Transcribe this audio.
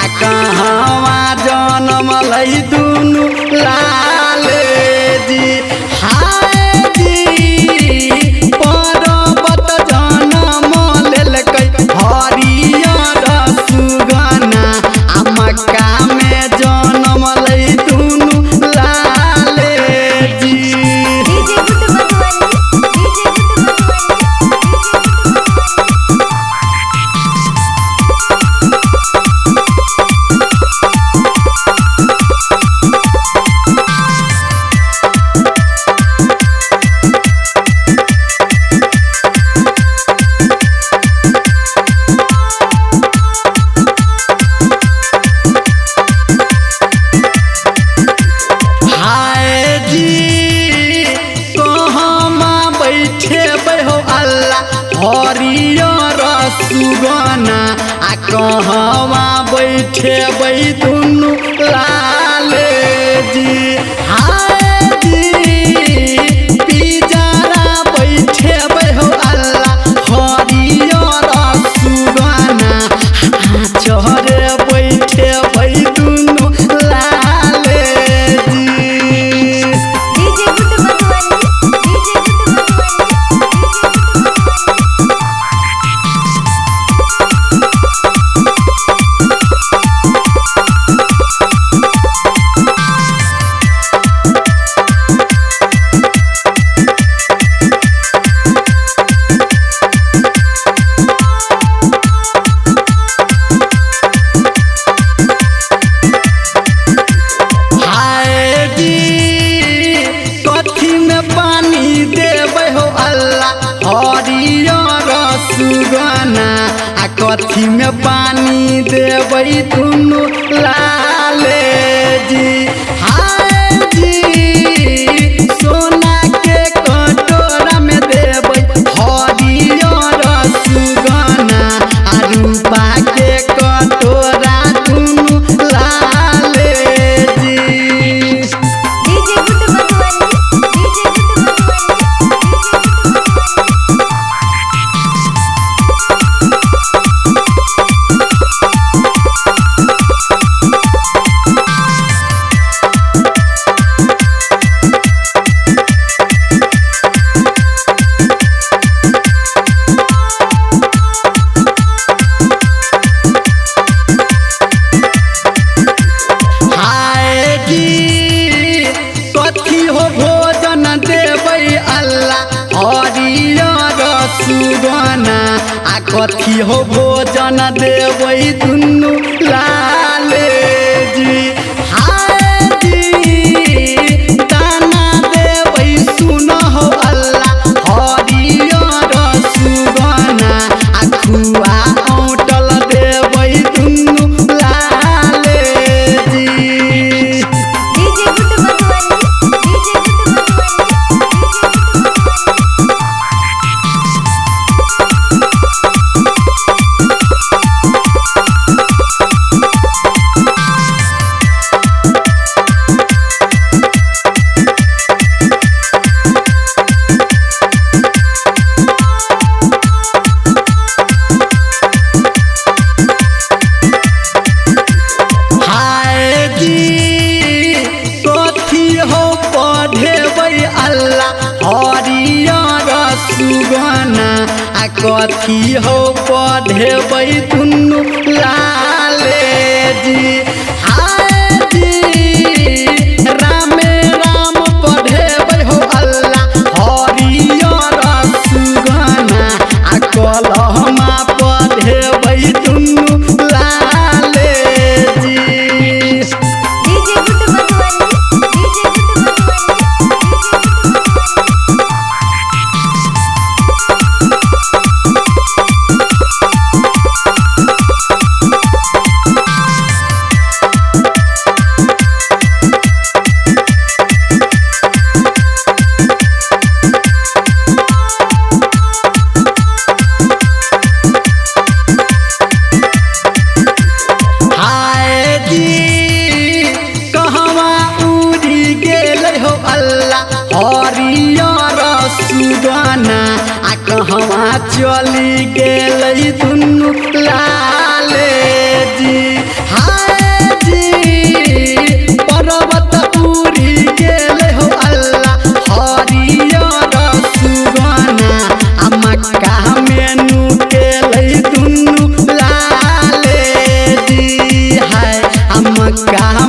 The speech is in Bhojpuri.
आ कहवा जन्म लई दुनु लाले जी। हाय जी पर्वत जन्म लेलकै हरियर सुगना आ मक्का में जन्म लई दुनु लाले जी। हरियर सुगना आ कहवा बैठे दुनु लाले जी। हाय जी पिजरा बैठे हो अल्लाह हरियर सुगना चढ़े बैठे दुनु लाले जी। हरियर सुगना आ कथी में पानी देबै दुनु लाले जी। हाय जी सोना के कटोरा में देबै हरियर सुगना आ रूपा के कटोरा दुनु लाले जी। कथी हो भोजन देबै अल्लाह हरियर सुगना आ कथी हो भोजन देबै दुनु लाले जी। हाय जी दाना देबै सुन हो अल्लाह हरियर सुगना आ खुआ औटल देबै दुनु लाले जी। हरियर सुगना आ कथी हो पढ़ेबै दुनु लाले जी। हाय जी रामे राम पढ़ेबै हो अल्लाह हरियर सुगना आ कलमा पढ़ेबै दुनु लाले जी। कहवा चली गेलै दुनु लाले जी। का